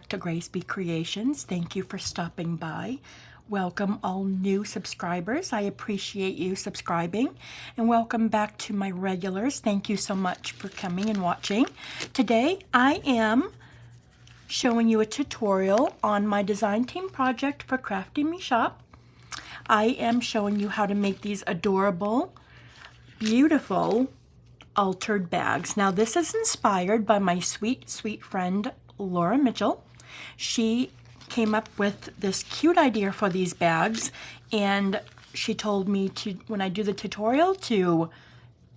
back to Grace B Creations. Thank you for stopping by. Welcome all new subscribers. I appreciate you subscribing. And welcome back to my regulars. Thank you so much for coming and watching. Today I am showing you a tutorial on my design team project for Crafty Me Shop. I am showing you how to make these adorable, beautiful altered bags. Now this is inspired by my sweet, sweet friend Laura Mitchell. She came up with this cute idea for these bags, and she told me to, when I do the tutorial, to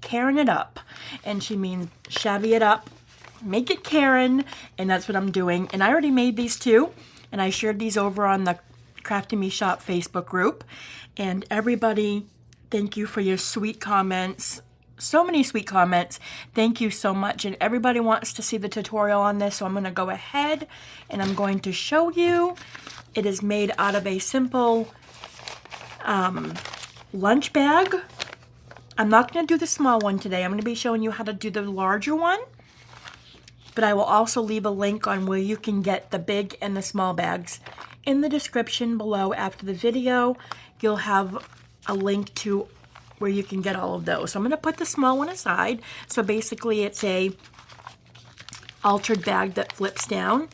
Karen it up. And she means shabby it up, make it Karen, and that's what I'm doing. And I already made these too, and I shared these over on the Crafty Me Shop Facebook group. And everybody, thank you for your sweet comments. So many sweet comments. Thank you so much. And everybody wants to see the tutorial on this, so I'm going to go ahead and I'm going to show you. It is made out of a simple lunch bag. I'm not going to do the small one today. I'm going to be showing you how to do the larger one. But I will also leave a link on where you can get the big and the small bags in the description below. After the video, you'll have a link to where you can get all of those. So I'm going to put the small one aside. So basically it's a altered bag that flips down,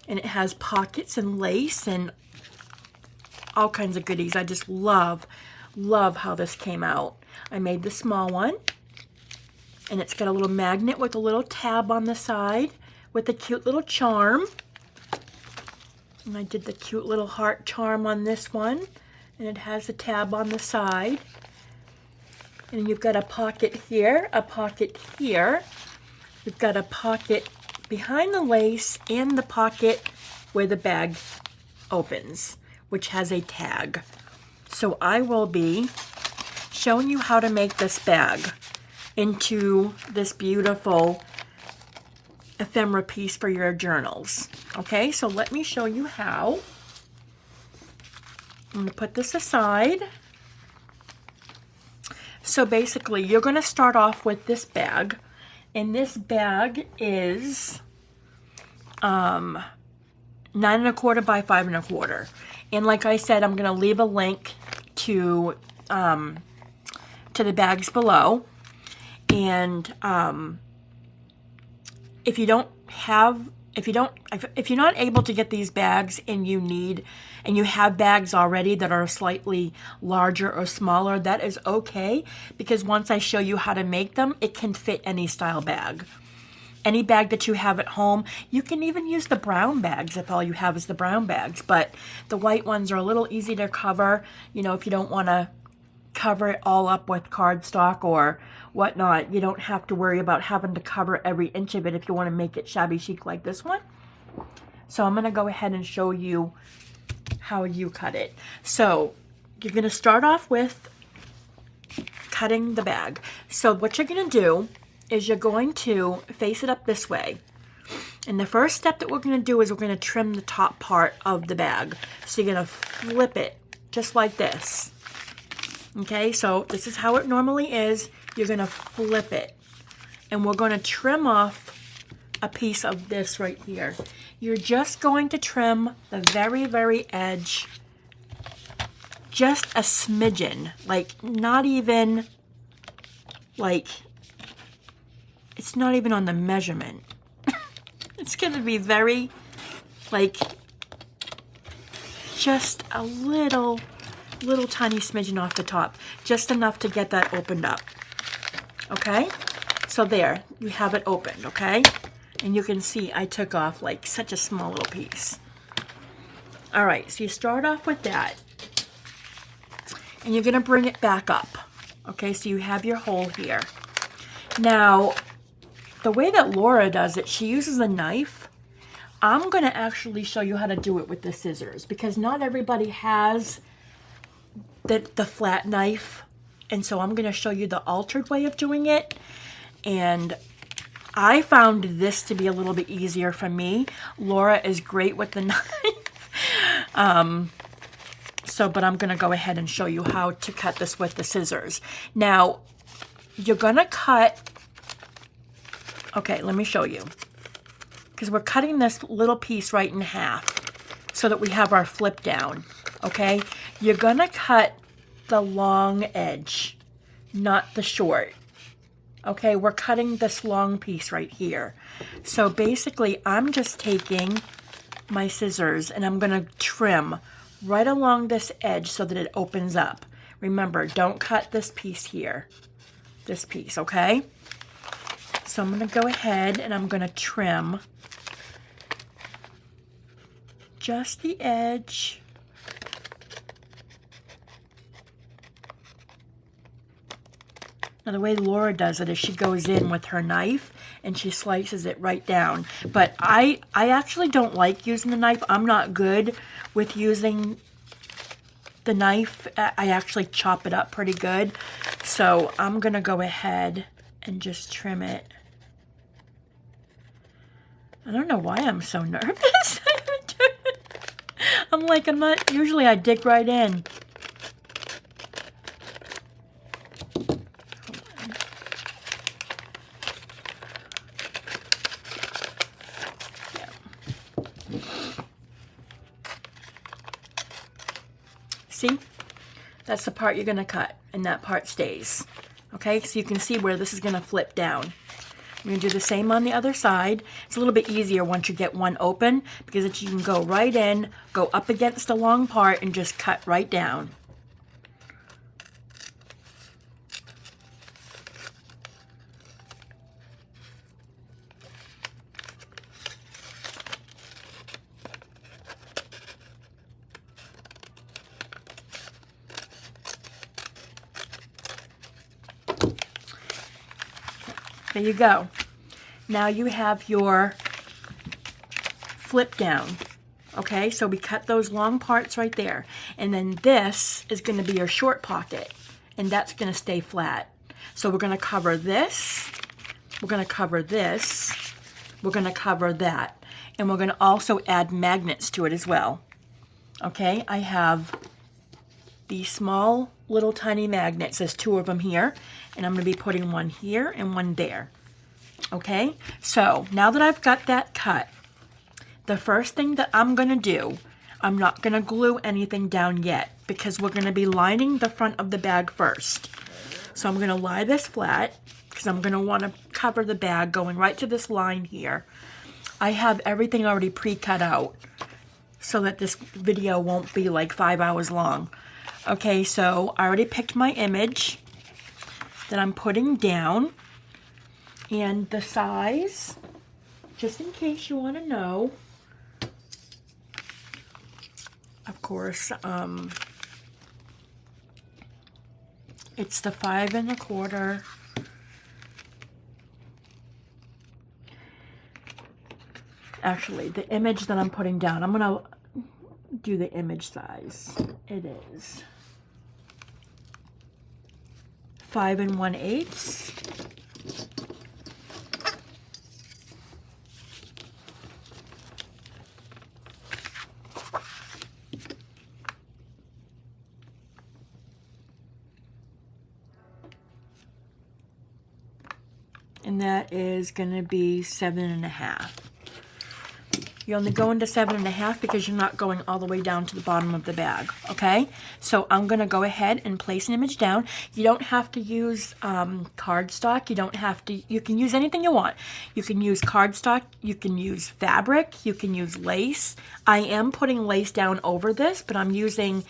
and it has pockets and lace and all kinds of goodies. I just love how this came out. I made the small one, and it's got a little magnet with a little tab on the side with a cute little charm. And I did the cute little heart charm on this one, and it has a tab on the side. And you've got a pocket here, a pocket here. You've got a pocket behind the lace and the pocket where the bag opens, which has a tag. So I will be showing you how to make this bag into this beautiful ephemera piece for your journals. Okay, so let me show you how. I'm going to put this aside. So basically, you're going to start off with this bag, and this bag is 9 1/4 by 5 1/4. And like I said, I'm going to leave a link to the bags below. And if you're not able to get these bags and you have bags already that are slightly larger or smaller, that is okay, because once I show you how to make them, it can fit any style bag. Any bag that you have at home. You can even use the brown bags if all you have is the brown bags, but the white ones are a little easy to cover, you know, if you don't want to cover it all up with cardstock or whatnot. You don't have to worry about having to cover every inch of it if you want to make it shabby chic like this one. So I'm going to go ahead and show you how you cut it. So you're going to start off with cutting the bag. So what you're going to do is you're going to face it up this way. And the first step that we're going to do is we're going to trim the top part of the bag. So you're going to flip it just like this. Okay, so this is how it normally is. You're going to flip it. And we're going to trim off a piece of this right here. You're just going to trim the very, very edge. Just a smidgen. Like, not even, like, it's not even on the measurement. It's going to be very, like, just a little tiny smidgen off the top, just enough to get that opened up. Okay, so there you have it opened. Okay, and you can see I took off like such a small little piece. All right, so you start off with that, and you're gonna bring it back up. Okay, so you have your hole here. Now, the way that Laura does it, she uses a knife. I'm gonna actually show you how to do it with the scissors, because not everybody has the flat knife, and so I'm going to show you the altered way of doing it. And I found this to be a little bit easier for me. Laura is great with the knife. But I'm going to go ahead and show you how to cut this with the scissors. Now, you're going to cut, okay, let me show you. because we're cutting this little piece right in half so that we have our flip down, okay? You're gonna cut the long edge, not the short. Okay, we're cutting this long piece right here. So basically, I'm just taking my scissors and I'm gonna trim right along this edge so that it opens up. Remember, don't cut this piece here, this piece, okay? So I'm gonna go ahead and I'm gonna trim just the edge. Now the way Laura does it is she goes in with her knife and she slices it right down. But I actually don't like using the knife. I'm not good with using the knife. I actually chop it up pretty good. So I'm gonna go ahead and just trim it. I don't know why I'm so nervous. I'm like, I'm not, usually I dig right in. See, that's the part you're gonna cut, and that part stays. Okay, so you can see where this is gonna flip down. I'm gonna do the same on the other side. It's a little bit easier once you get one open because you can go right in, go up against the long part, and just cut right down. There you go. Now you have your flip down. Okay, so we cut those long parts right there. And then this is going to be your short pocket. And that's going to stay flat. So we're going to cover this. We're going to cover this. We're going to cover that. And we're going to also add magnets to it as well. Okay, I have these small little tiny magnets. There's 2 of them here. And I'm going to be putting one here and one there. Okay, so now that I've got that cut, the first thing that I'm going to do, I'm not going to glue anything down yet because we're going to be lining the front of the bag first. So I'm going to lie this flat because I'm going to want to cover the bag going right to this line here. I have everything already pre-cut out so that this video won't be like 5 hours long. Okay, so I already picked my image that I'm putting down, and the size, just in case you want to know, of course, it's the 5 1/4. Actually, the image that I'm putting down, I'm gonna do the image size. It is 5 1/8. And that is going to be 7 1/2. You only go into 7 1/2 because you're not going all the way down to the bottom of the bag, okay? So I'm going to go ahead and place an image down. You don't have to use cardstock. You don't have to, you can use anything you want. You can use cardstock, you can use fabric, you can use lace. I am putting lace down over this, but I'm using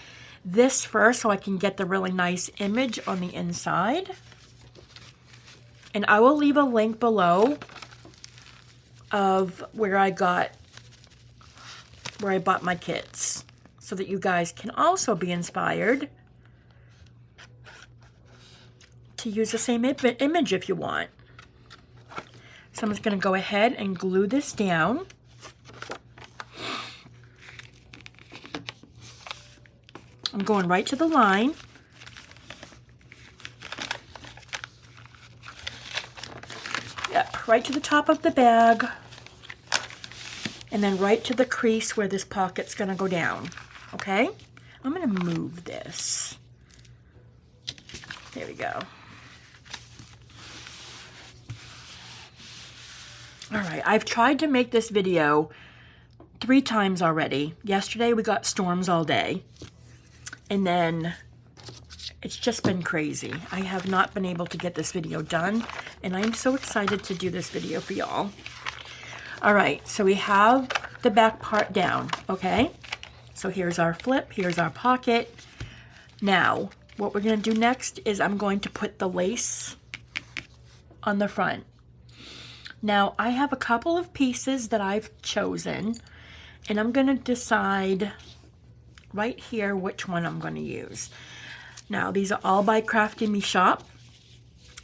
this first so I can get the really nice image on the inside. And I will leave a link below of where I bought my kits so that you guys can also be inspired to use the same image if you want. So I'm just going to go ahead and glue this down. I'm going right to the line. Yep, right to the top of the bag. And then right to the crease where this pocket's going to go down. Okay? I'm going to move this. There we go. All right, I've tried to make this video 3 times already. Yesterday we got storms all day, and then it's just been crazy. I have not been able to get this video done, and I'm so excited to do this video for y'all. All right, so we have the back part down, okay? So here's our flip, here's our pocket. Now, what we're gonna do next is I'm going to put the lace on the front. Now, I have a couple of pieces that I've chosen, and I'm gonna decide right here which one I'm gonna use. Now, these are all by Crafty Me Shop,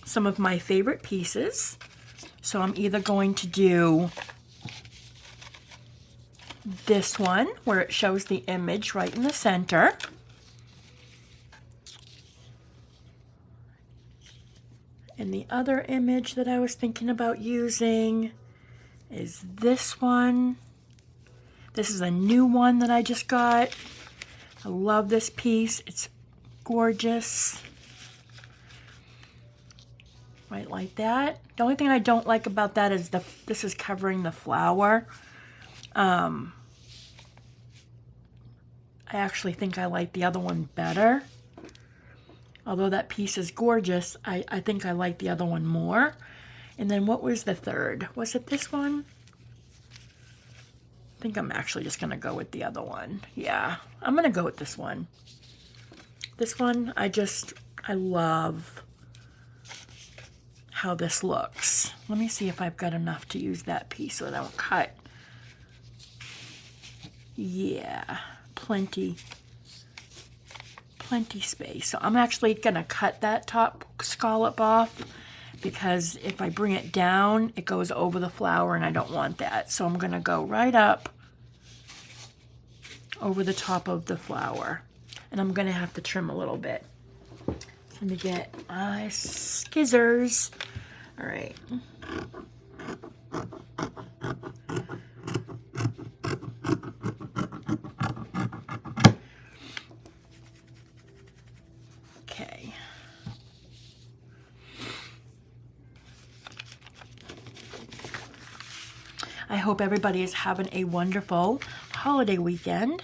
some of my favorite pieces. So I'm either going to do this one, where it shows the image right in the center. And the other image that I was thinking about using is this one. This is a new one that I just got. I love this piece. It's gorgeous. Right like that. The only thing I don't like about that is this is covering the flower. I actually think I like the other one better. Although that piece is gorgeous, I think I like the other one more. And then what was the third? Was it this one? I think I'm actually just going to go with the other one. Yeah, I'm going to go with this one. This one, I love how this looks. Let me see if I've got enough to use that piece so that I don't cut. Yeah, plenty space. So I'm actually gonna cut that top scallop off, because if I bring it down, it goes over the flower and I don't want that. So I'm gonna go right up over the top of the flower, and I'm gonna have to trim a little bit. Let me get my scissors. All right. Okay. I hope everybody is having a wonderful holiday weekend.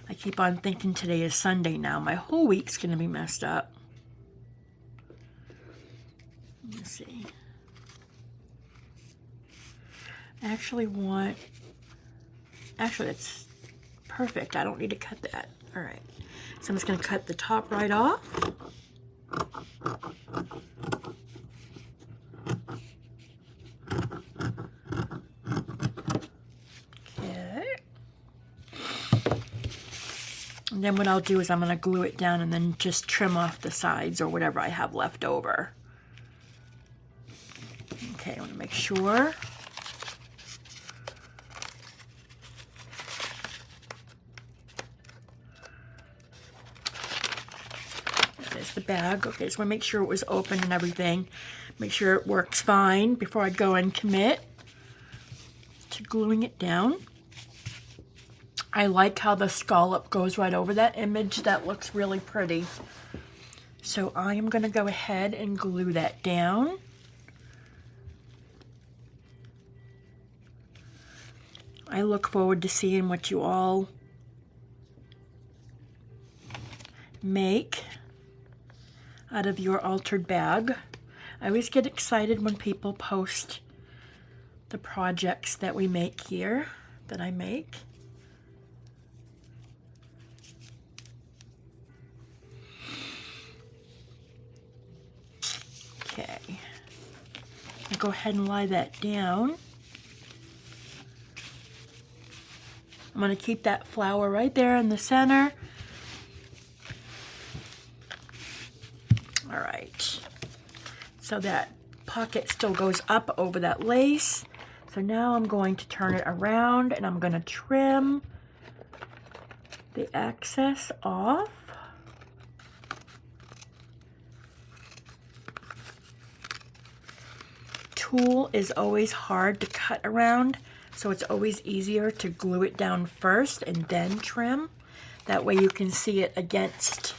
I keep on thinking today is Sunday now. My whole week's gonna be messed up. Let's see. Actually, that's perfect. I don't need to cut that. All right. So I'm just going to cut the top right off. Okay. And then what I'll do is I'm going to glue it down and then just trim off the sides or whatever I have left over. Okay, I want to make sure. There's the bag. Okay, so I want to make sure it was open and everything. Make sure it works fine before I go and commit to gluing it down. I like how the scallop goes right over that image. That looks really pretty. So I am going to go ahead and glue that down. I look forward to seeing what you all make out of your altered bag. I always get excited when people post the projects that we make here, that I make. Okay. I'll go ahead and lie that down. I'm going to keep that flower right there in the center. All right. So that pocket still goes up over that lace. So now I'm going to turn it around and I'm going to trim the excess off. Tulle is always hard to cut around, so it's always easier to glue it down first and then trim. That way you can see it against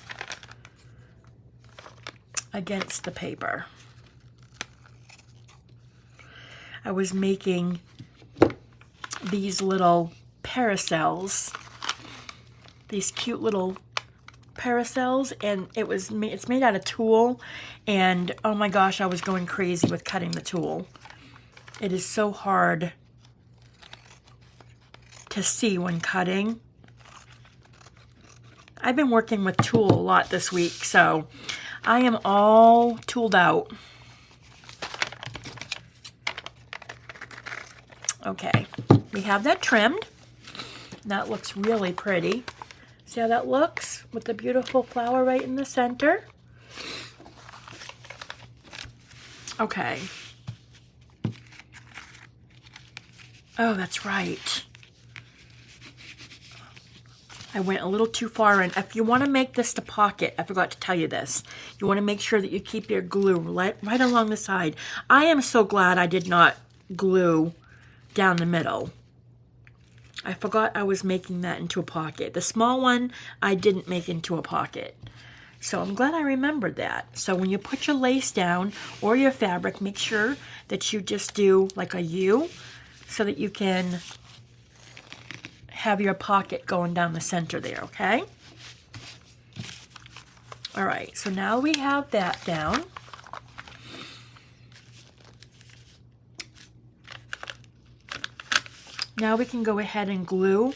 the paper. I was making these little paracels, these cute little paracels, and it's made out of tulle, and oh my gosh, I was going crazy with cutting the tulle. It is so hard to see when cutting. I've been working with tulle a lot this week, so I am all tooled out. Okay, we have that trimmed. That looks really pretty. See how that looks with the beautiful flower right in the center? Okay. Oh, that's right. I went a little too far in. If you want to make this the pocket, I forgot to tell you this. You want to make sure that you keep your glue right along the side. I am so glad I did not glue down the middle. I forgot I was making that into a pocket. The small one, I didn't make into a pocket. So I'm glad I remembered that. So when you put your lace down or your fabric, make sure that you just do like a U so that you can have your pocket going down the center there, okay? All right, so now we have that down. Now we can go ahead and glue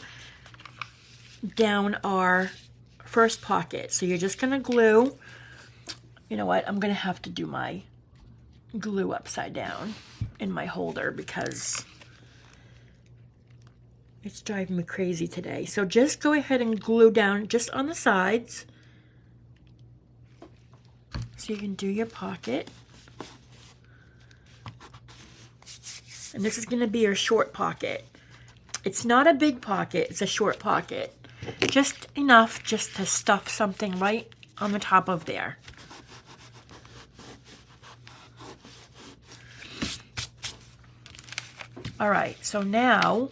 down our first pocket. So you're just gonna glue, you know what, I'm gonna have to do my glue upside down in my holder because it's driving me crazy today. So just go ahead and glue down just on the sides so you can do your pocket. And this is gonna be your short pocket. It's not a big pocket, it's a short pocket. Just enough just to stuff something right on the top of there. All right, so now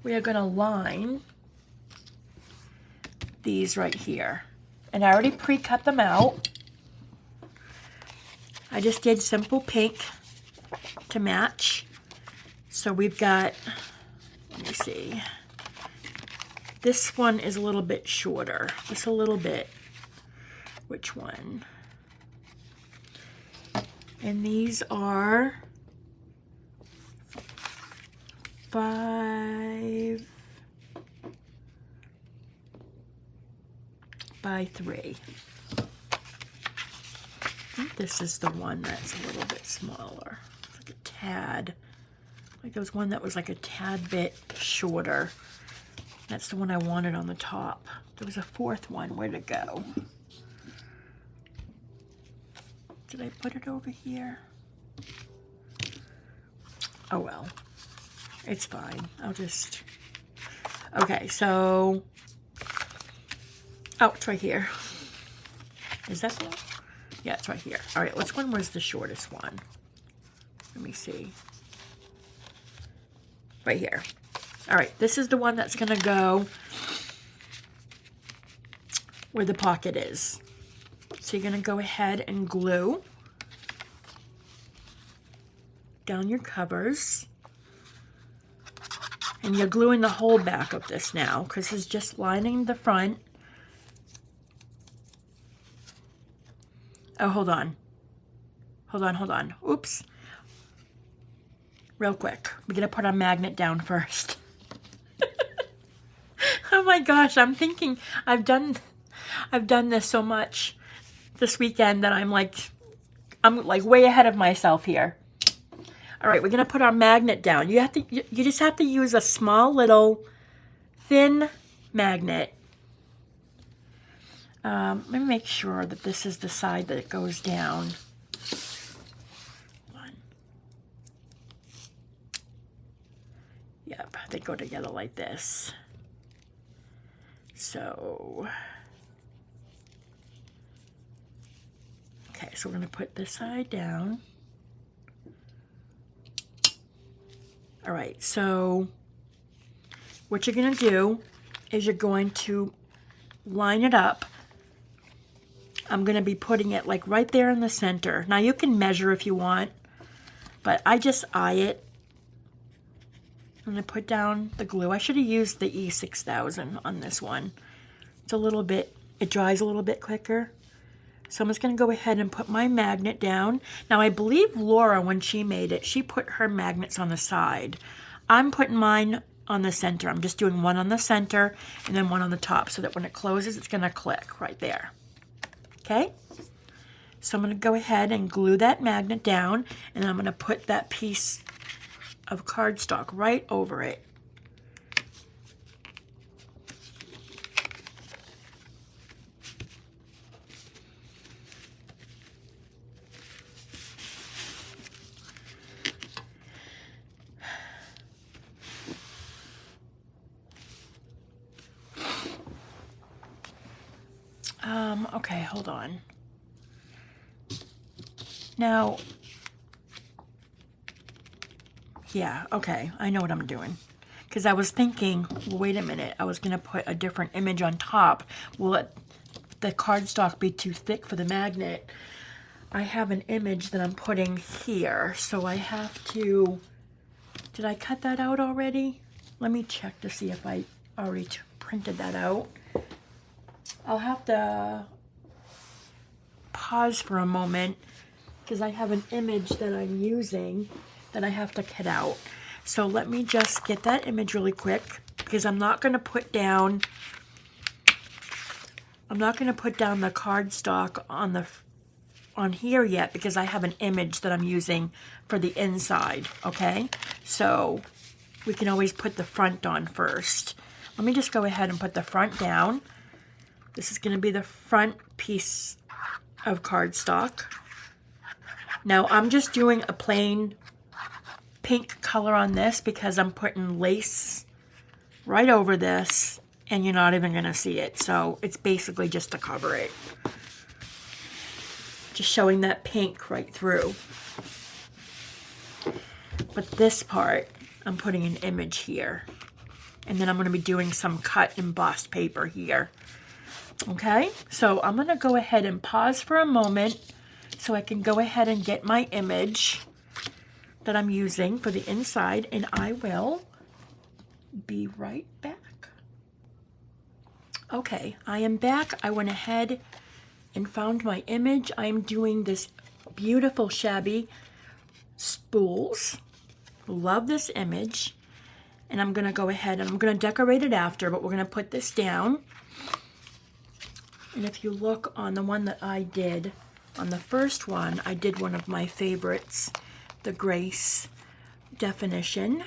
we are gonna line these right here. And I already pre-cut them out. I just did simple pink to match. So we've got, let me see, this one is a little bit shorter, just a little bit. Which one? And these are 5 by 3. I think this is the one that's a little bit smaller. It's like a tad. Like there was one that was like a tad bit shorter. That's the one I wanted on the top. There was a fourth one. Where'd it go? Did I put it over here? Oh well. It's fine. I'll just... Okay, so... Oh, it's right here. Is that the one? Yeah, it's right here. All right, which one was the shortest one? Let me see. Right here. All right, this is the one that's gonna go where the pocket is. So you're gonna go ahead and glue down your covers. And you're gluing the whole back of this now because it's just lining the front. Oh, hold on. Hold on, hold on. Oops. Real quick. We're gonna put our magnet down first. Oh my gosh, I'm thinking I've done this so much this weekend that I'm like way ahead of myself here. All right, we're gonna put our magnet down. You just have to use a small little thin magnet. Let me make sure that this is the side that it goes down. Yep, they go together like this. So, okay, so we're gonna put this side down. All right, so what you're gonna do is you're going to line it up I'm going to be putting it like right there in the center. Now you can measure if you want, but I just eye it. I'm going to put down the glue. I should have used the E6000 on this one. It's a little bit, it dries a little bit quicker. So I'm just going to go ahead and put my magnet down. Now I believe Laura, when she made it, she put her magnets on the side. I'm putting mine on the center. I'm just doing one on the center and then one on the top so that when it closes, it's going to click right there. Okay? So I'm going to go ahead and glue that magnet down, and I'm going to put that piece of cardstock right over it. Okay, hold on. Now, yeah, okay, I know what I'm doing. Because I was thinking, well, wait a minute, I was going to put a different image on top. Will the cardstock be too thick for the magnet? I have an image that I'm putting here, so I have to, did I cut that out already? Let me check to see if I already printed that out. I'll have to pause for a moment because I have an image that I'm using that I have to cut out. So let me just get that image really quick because I'm not going to put down the cardstock on here yet because I have an image that I'm using for the inside, okay? So we can always put the front on first. Let me just go ahead and put the front down. This is going to be the front piece of cardstock. Now I'm just doing a plain pink color on this because I'm putting lace right over this and you're not even going to see it. So it's basically just to cover it. Just showing that pink right through. But this part, I'm putting an image here. And then I'm going to be doing some cut embossed paper here. Okay, so I'm going to go ahead and pause for a moment so I can go ahead and get my image that I'm using for the inside, and I will be right back. Okay, I am back. I went ahead and found my image. I'm doing this beautiful Shabby spools. Love this image. And I'm going to go ahead and I'm going to decorate it after, but we're going to put this down. And if you look on the one that I did, on the first one, I did one of my favorites, the Grace definition.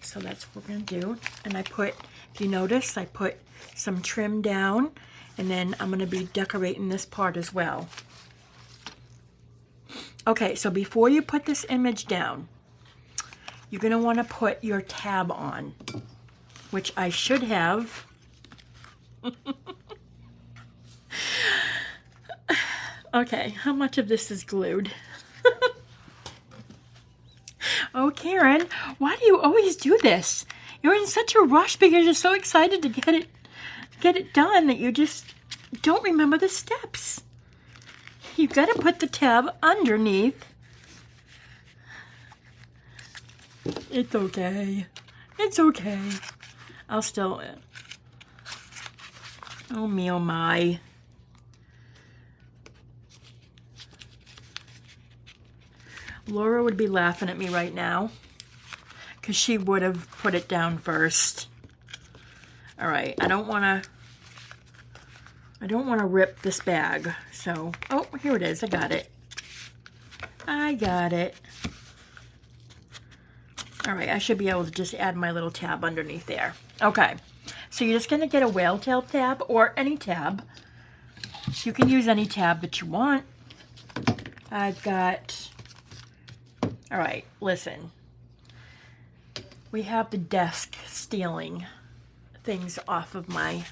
So that's what we're going to do. And I put, if you notice, I put some trim down, and then I'm going to be decorating this part as well. Okay, so before you put this image down, you're going to want to put your tab on, which I should have. Okay, how much of this is glued? Oh, Karen, why do you always do this? You're in such a rush because you're so excited to get it done that you just don't remember the steps. You've got to put the tab underneath. It's okay. It's okay. I'll still... Oh, me, oh, my. Laura would be laughing at me right now because she would have put it down first. All right, I don't want to rip this bag. So, oh, here it is. I got it. I got it. All right, I should be able to just add my little tab underneath there. Okay, so you're just going to get a whale tail tab or any tab. You can use any tab that you want. I've got... All right, listen. We have the desk stealing things off of my...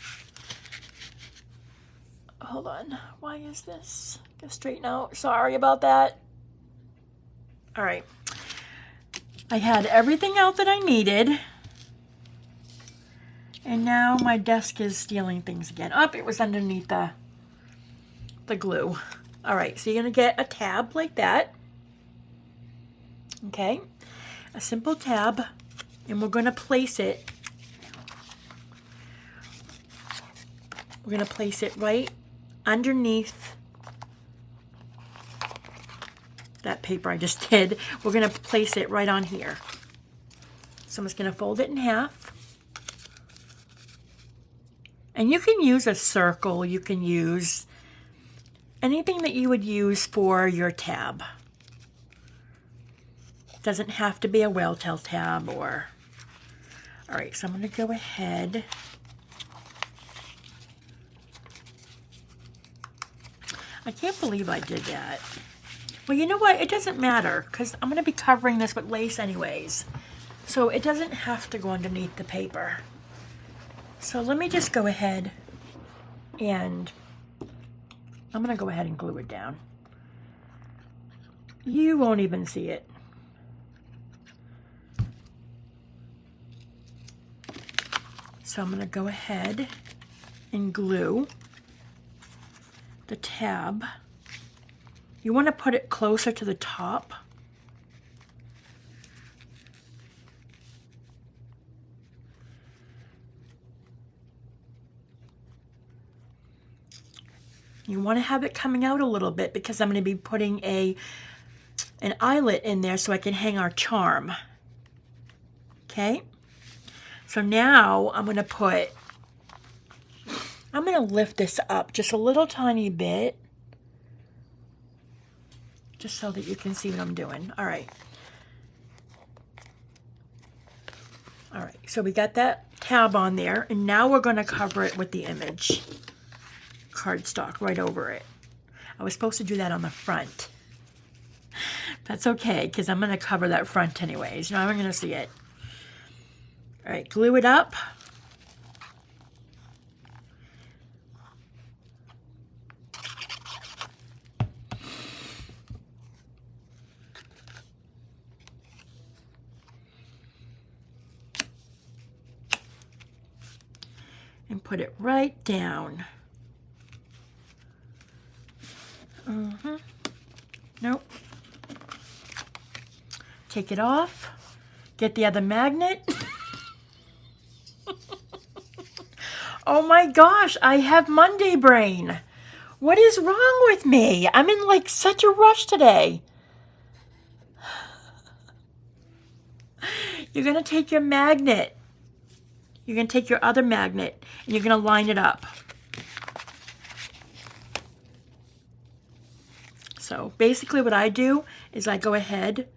Hold on. Why is this? Go straighten out. Sorry about that. All right. I had everything out that I needed. And now my desk is stealing things again. Oh, it was underneath the the glue. All right, so you're gonna get a tab like that. Okay, a simple tab, and we're gonna place it. We're gonna place it right underneath that paper I just did. We're gonna place it right on here. So I'm just gonna fold it in half. And you can use a circle, you can use anything that you would use for your tab. Doesn't have to be a whale tail tab or... All right, so I'm gonna go ahead. I can't believe I did that. Well, you know what? It doesn't matter because I'm gonna be covering this with lace anyways. So it doesn't have to go underneath the paper. So let me just go ahead and I'm gonna go ahead and glue it down. You won't even see it. So I'm gonna go ahead and glue the tab. You want to put it closer to the top. You want to have it coming out a little bit because I'm going to be putting an eyelet in there so I can hang our charm. Okay? So now I'm going to lift this up just a little tiny bit just so that you can see what I'm doing. All right. All right, so we got that tab on there, and now we're going to cover it with the image cardstock right over it. I was supposed to do that on the front. That's okay, because I'm going to cover that front anyways. Now I'm going to see it. All right, glue it up. And put it right down. Nope. Take it off. Get the other magnet. Oh my gosh, I have Monday brain. What is wrong with me? I'm in like such a rush today. You're going to take your magnet. You're going to take your other magnet and you're going to line it up. So basically what I do is I go ahead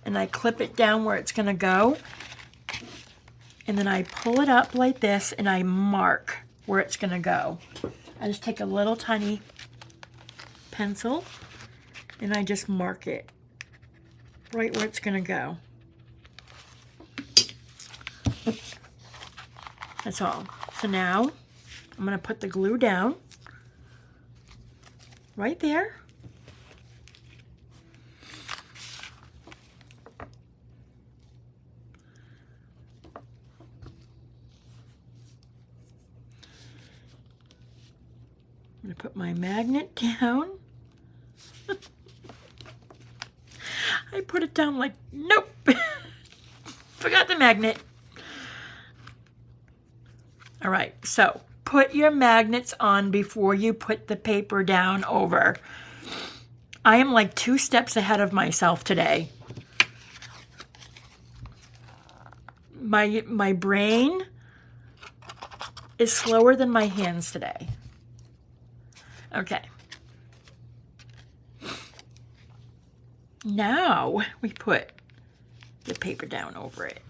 and I clip it down where it's going to go. And then I pull it up like this and I mark where it's going to go. I just take a little tiny pencil and I just mark it right where it's going to go. That's all. So now I'm going to put the glue down right there. I'm going to put my magnet down. I put it down like, nope. Forgot the magnet. All right, so put your magnets on before you put the paper down over. I am like 2 steps ahead of myself today. My brain is slower than my hands today. Okay. Now we put the paper down over it.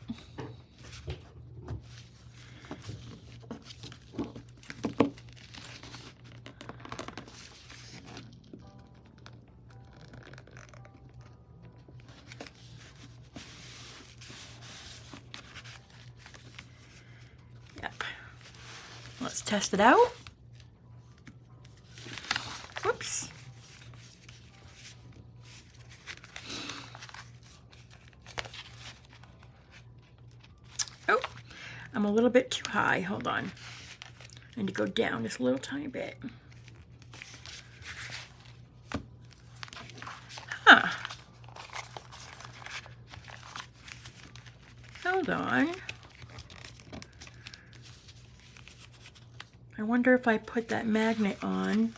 Yep. Let's test it out. Whoops. Oh, I'm a little bit too high. Hold on. I need to go down just a little tiny bit. hold on. I wonder if I put that magnet on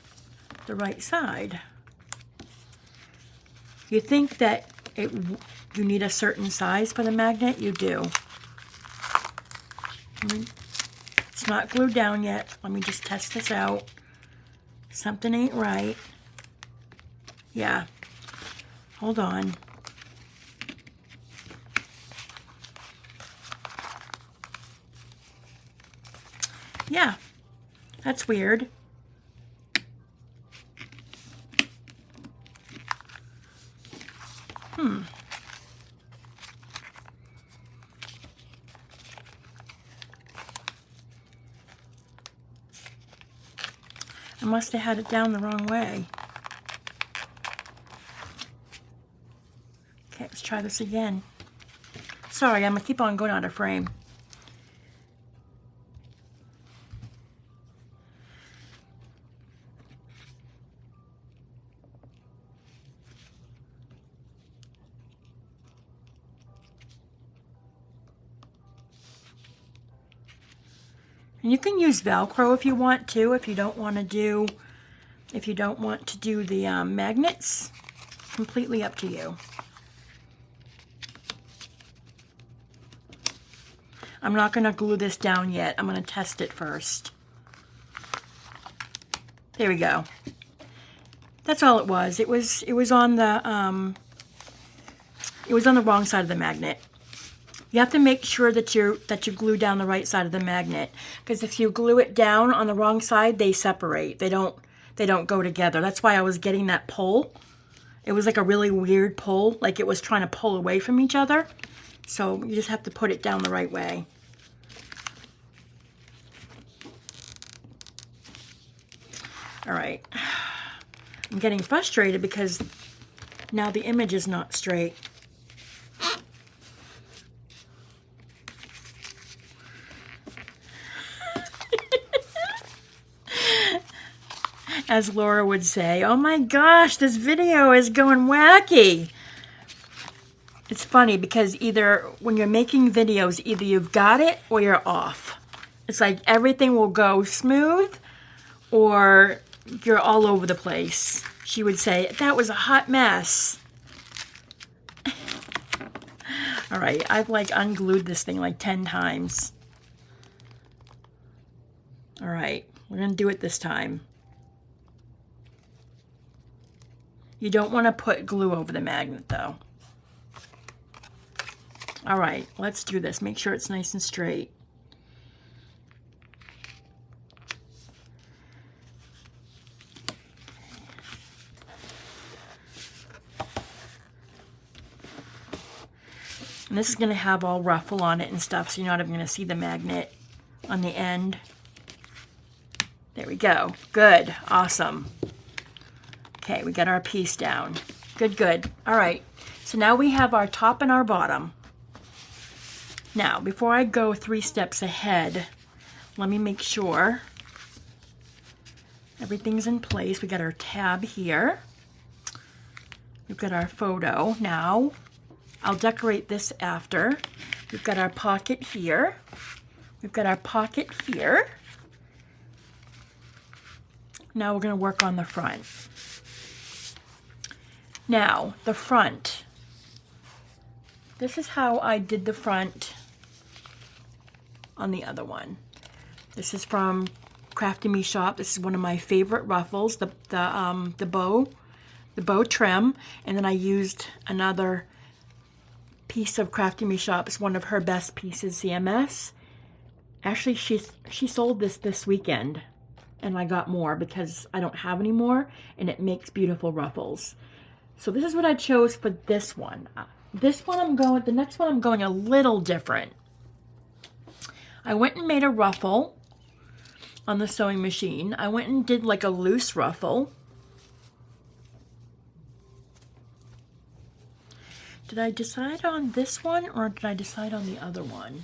the right side. You think that you need a certain size for the magnet? You do. It's not glued down yet. Let me just test this out. Something ain't right. Yeah. Hold on. Yeah. That's weird. I must have had it down the wrong way. Okay, let's try this again. Sorry, I'm gonna keep on going out of frame. And you can use Velcro if you want to, if you don't want to do the magnets. Completely up to you. I'm not going to glue this down yet. I'm going to test it first. There we go. That's all it was. It was on the wrong side of the magnet. You have to make sure that you glue down the right side of the magnet, because if you glue it down on the wrong side, they separate. They don't go together. That's why I was getting that pull. It was like a really weird pull, like it was trying to pull away from each other. So you just have to put it down the right way. All right. I'm getting frustrated because now the image is not straight. As Laura would say, oh my gosh, this video is going wacky. It's funny because either when you're making videos, either you've got it or you're off. It's like everything will go smooth or you're all over the place. She would say, that was a hot mess. All right, I've like unglued this thing like 10 times. All right, we're gonna do it this time. You don't want to put glue over the magnet though. All right, let's do this. Make sure it's nice and straight. And this is going to have all ruffle on it and stuff, so you're not even going to see the magnet on the end. There we go. Good. Awesome. Okay, we got our piece down. Good, good. All right, so now we have our top and our bottom. Now, before I go 3 steps ahead, let me make sure everything's in place. We got our tab here. We've got our photo. Now, I'll decorate this after. We've got our pocket here. We've got our pocket here. Now we're going to work on the front. Now, the front. This is how I did the front on the other one. This is from Crafty Me Shop. This is one of my favorite ruffles, the bow trim, and then I used another piece of Crafty Me Shop. It's one of her best pieces, CMS. Actually, she sold this weekend, and I got more because I don't have any more, and it makes beautiful ruffles. So this is what I chose for this one. The next one I'm going a little different. I went and made a ruffle on the sewing machine. I went and did like a loose ruffle. Did I decide on this one or did I decide on the other one?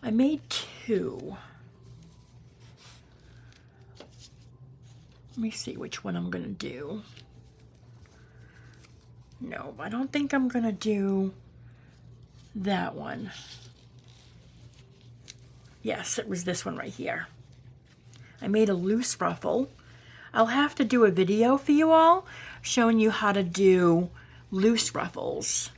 I made 2. Let me see which one I'm going to do. No, I don't think I'm going to do that one. Yes, it was this one right here. I made a loose ruffle. I'll have to do a video for you all showing you how to do loose ruffles.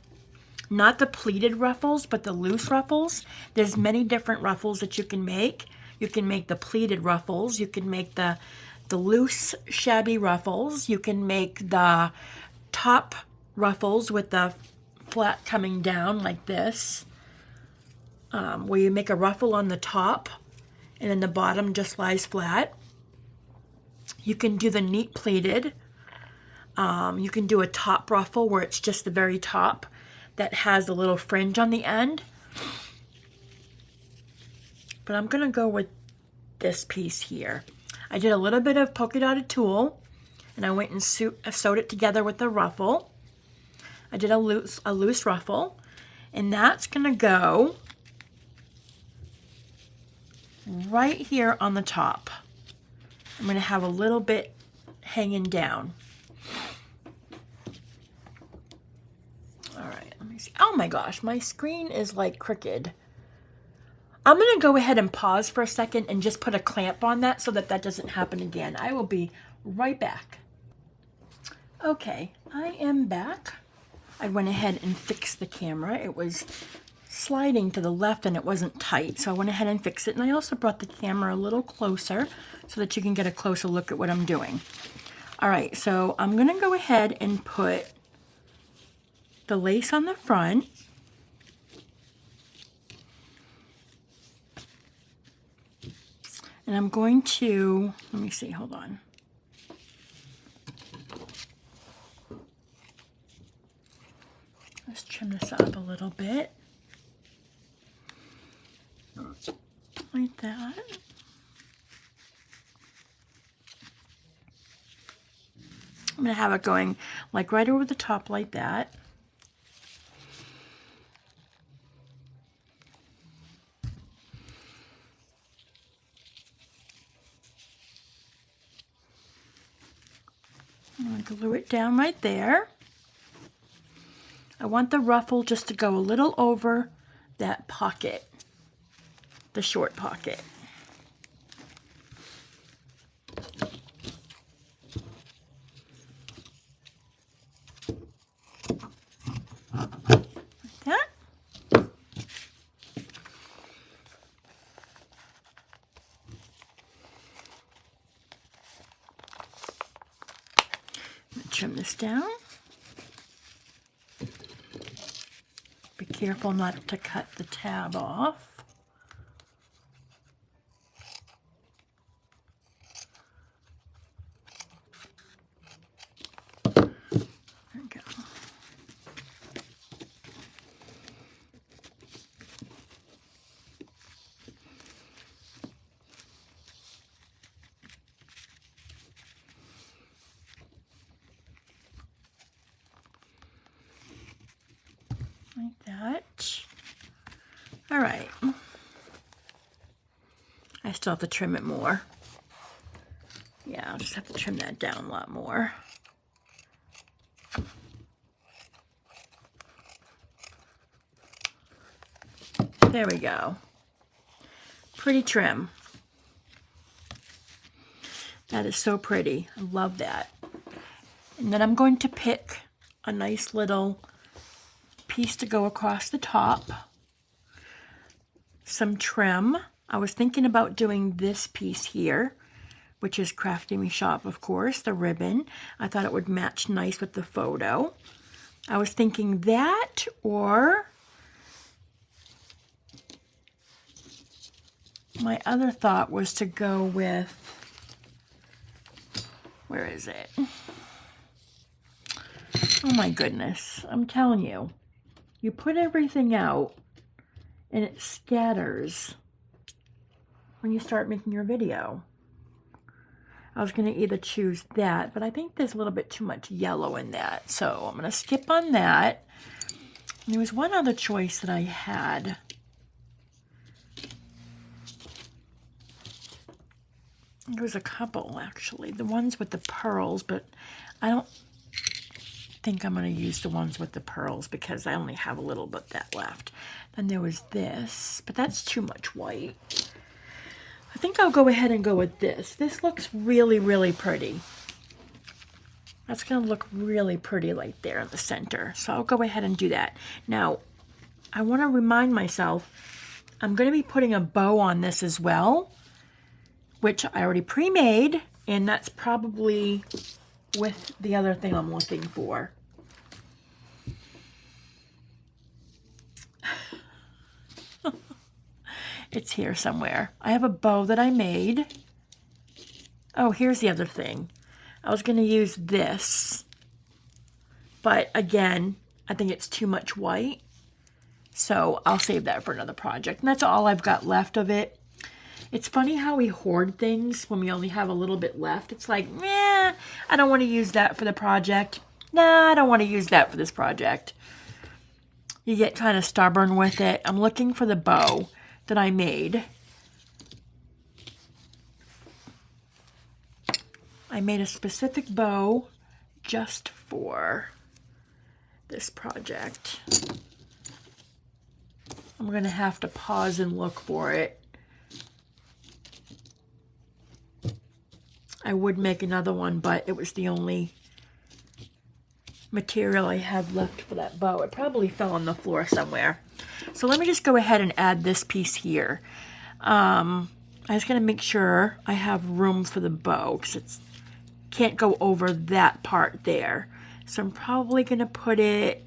Not the pleated ruffles, but the loose ruffles. There's many different ruffles that you can make. You can make the pleated ruffles. You can make the loose shabby ruffles. You can make the top ruffles with the flat coming down like this, where you make a ruffle on the top and then the bottom just lies flat. You can do the neat pleated. You can do a top ruffle where it's just the very top that has a little fringe on the end. But I'm going to go with this piece here. I did a little bit of polka dotted tulle, and I went and sewed it together with the ruffle. I did a loose ruffle, and that's going to go right here on the top. I'm going to have a little bit hanging down. All right, let me see. Oh my gosh, my screen is like crooked. I'm going to go ahead and pause for a second and just put a clamp on that so that that doesn't happen again. I will be right back. Okay, I am back. I went ahead and fixed the camera. It was sliding to the left and it wasn't tight, so I went ahead and fixed it. And I also brought the camera a little closer so that you can get a closer look at what I'm doing. All right, so I'm going to go ahead and put the lace on the front. And I'm going to, let me see, hold on. Let's trim this up a little bit. Like that. I'm going to have it going like right over the top like that. I'm going to glue it down right there. I want the ruffle just to go a little over that pocket, the short pocket. Like that. Trim this down. Be careful not to cut the tab off. There we go. Like that. All right. I still have to trim it more. Yeah, I'll just have to trim that down a lot more. There we go. Pretty trim. That is so pretty. I love that. And then I'm going to pick a nice little piece to go across the top. Some trim. I was thinking about doing this piece here, which is Crafty Me Shop, of course, the ribbon. I thought it would match nice with the photo. I was thinking that, or my other thought was to go with, where is it? Oh my goodness, I'm telling you. You put everything out and it scatters when you start making your video. I was going to either choose that, but I think there's a little bit too much yellow in that. So I'm going to skip on that. And there was one other choice that I had. There was a couple, actually. The ones with the pearls, but I don't think I'm going to use the ones with the pearls because I only have a little bit that left. Then there was this, but that's too much white. I think I'll go ahead and go with this. This looks really, really pretty. That's going to look really pretty right there in the center. So I'll go ahead and do that. Now, I want to remind myself, I'm going to be putting a bow on this as well, which I already pre-made, and that's probably with the other thing I'm looking for. It's here somewhere. I have a bow that I made. Oh, here's the other thing. I was going to use this, but again, I think it's too much white. So I'll save that for another project. And that's all I've got left of it. It's funny how we hoard things when we only have a little bit left. It's like, I don't want to use that for the project. Nah, I don't want to use that for this project. You get kind of stubborn with it. I'm looking for the bow that I made. I made a specific bow just for this project. I'm going to have to pause and look for it. I would make another one, but it was the only material I have left for that bow. It probably fell on the floor somewhere. So let me just go ahead and add this piece here. I just got to make sure I have room for the bow because it can't go over that part there. So I'm probably going to put it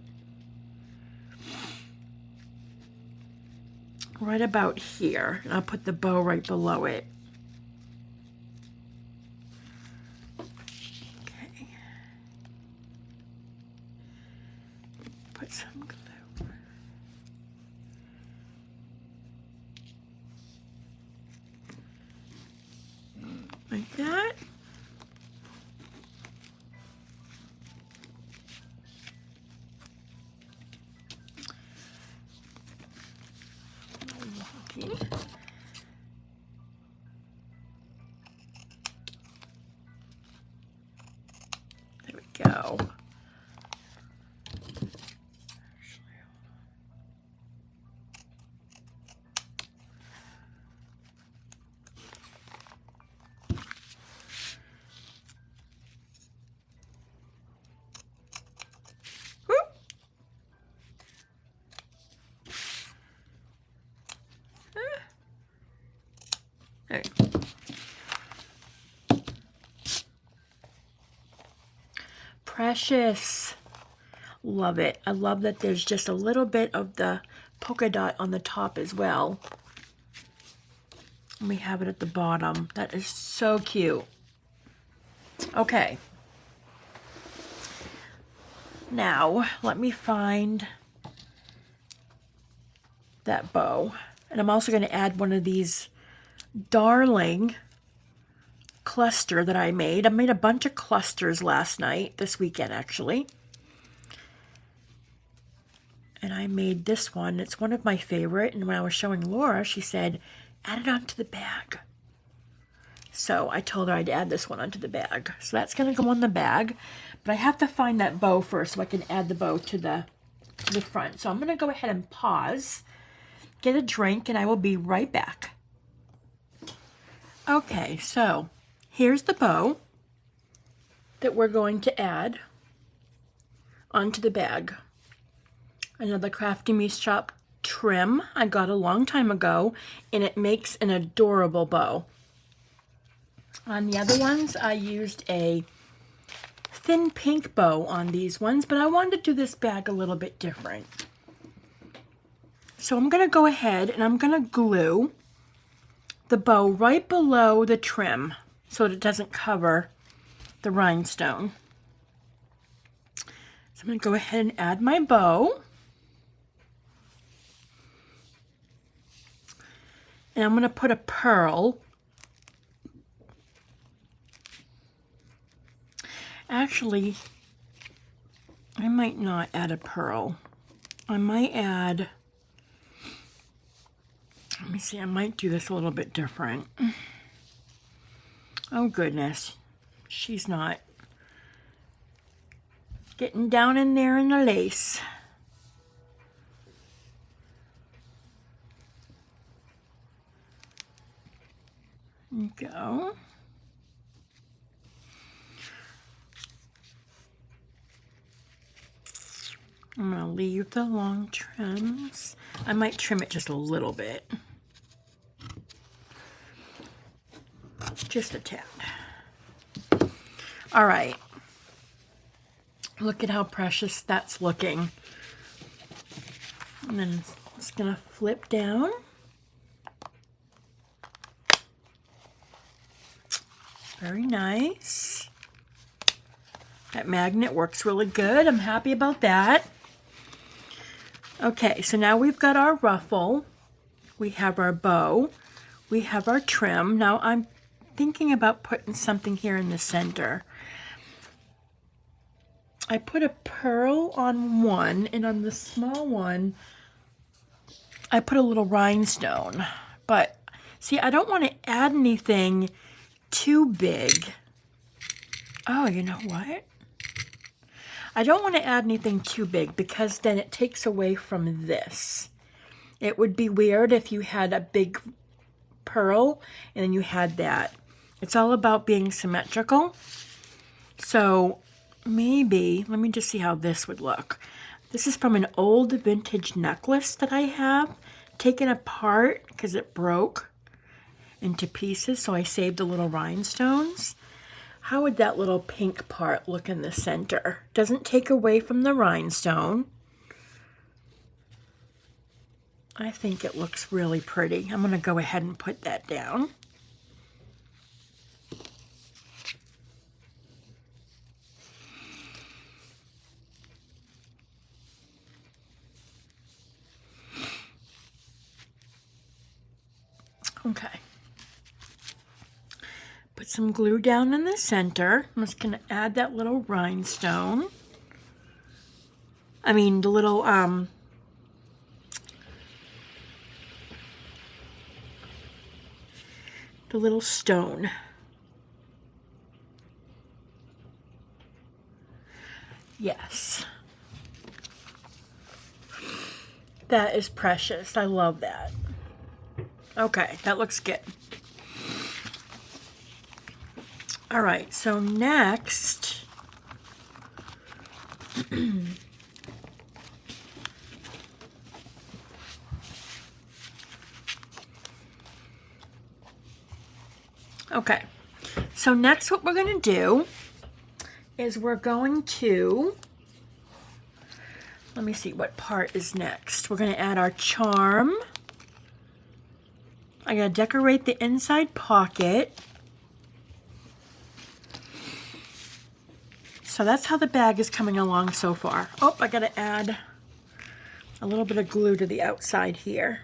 right about here. And I'll put the bow right below it. Okay. Put some glue. Like that. Okay. There we go. There. Precious. Love it. I love that there's just a little bit of the polka dot on the top as well. And we have it at the bottom. That is so cute. Okay. Now, let me find that bow. And I'm also going to add one of these darling cluster that I made. I made a bunch of clusters last night, this weekend actually. And I made this one. It's one of my favorite. And when I was showing Laura, she said, add it onto the bag. So I told her I'd add this one onto the bag. So that's going to go on the bag. But I have to find that bow first so I can add the bow to the front. So I'm going to go ahead and pause, get a drink, and I will be right back. Okay, so here's the bow that we're going to add onto the bag. Another Crafty Mise Shop trim I got a long time ago, and it makes an adorable bow. On the other ones, I used a thin pink bow on these ones, but I wanted to do this bag a little bit different. So I'm going to go ahead and I'm going to glue the bow right below the trim so that it doesn't cover the rhinestone. So I'm going to go ahead and add my bow. And I'm going to put a pearl. Actually, I might not add a pearl. I might add... Let me see, I might do this a little bit different. Oh goodness, she's not. Getting down in there in the lace. There you go. I'm going to leave the long trims. I might trim it just a little bit. Just a tad. All right. Look at how precious that's looking. And then it's going to flip down. Very nice. That magnet works really good. I'm happy about that. Okay, so now we've got our ruffle. We have our bow. We have our trim. Now I'm thinking about putting something here in the center. I put a pearl on one, and on the small one, I put a little rhinestone. But see, I don't want to add anything too big. Oh, you know what? I don't want to add anything too big because then it takes away from this. It would be weird if you had a big pearl and then you had that. It's all about being symmetrical. So maybe, let me just see how this would look. This is from an old vintage necklace that I have taken apart because it broke into pieces, so I saved the little rhinestones. How would that little pink part look in the center? Doesn't take away from the rhinestone. I think it looks really pretty. I'm going to go ahead and put that down. Okay. Put some glue down in the center. I'm just going to add that little rhinestone. I mean, the little, stone. Yes. That is precious. I love that. Okay, that looks good. All right, so next, okay, so next what we're going to do is we're going to, let me see what part is next. We're going to add our charm. I'm going to decorate the inside pocket. So that's how the bag is coming along so far. Oh, I got to add a little bit of glue to the outside here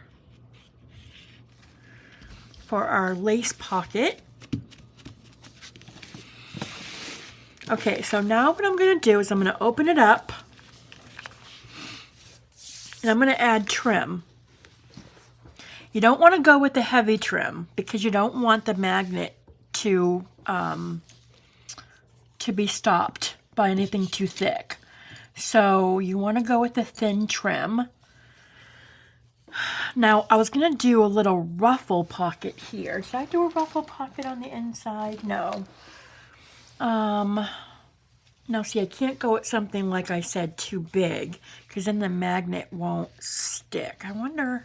for our lace pocket. Okay, so now what I'm going to do is I'm going to open it up and I'm going to add trim. You don't want to go with the heavy trim because you don't want the magnet to be stopped by anything too thick. So you want to go with the thin trim. Now, I was going to do a little ruffle pocket here. Did I do a ruffle pocket on the inside? No. Now, see, I can't go with something, like I said, too big because then the magnet won't stick. I wonder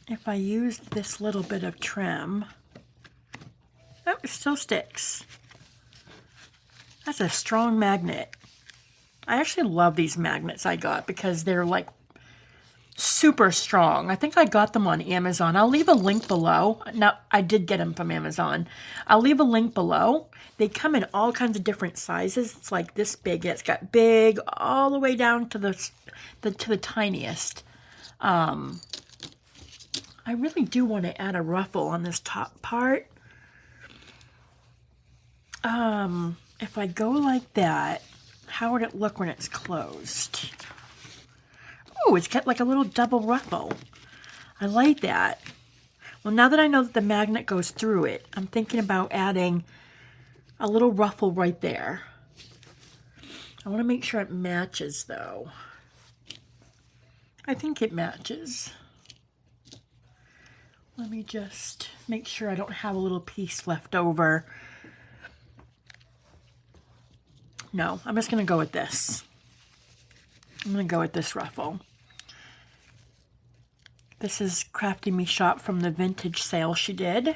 if I used this little bit of trim. Oh, it still sticks. That's a strong magnet. I actually love these magnets I got because they're like super strong. I think I got them on Amazon. I'll leave a link below. Now, I did get them from Amazon. I'll leave a link below. They come in all kinds of different sizes. It's like this big. It's got big all the way down to the tiniest. I really do want to add a ruffle on this top part. If I go like that, how would it look when it's closed? Oh, it's got like a little double ruffle. I like that. Well, now that I know that the magnet goes through it, I'm thinking about adding a little ruffle right there. I want to make sure it matches though. I think it matches. Let me just make sure I don't have a little piece left over. No, I'm just going to go with this. I'm going to go with this ruffle. This is Crafty Me Shop from the vintage sale she did.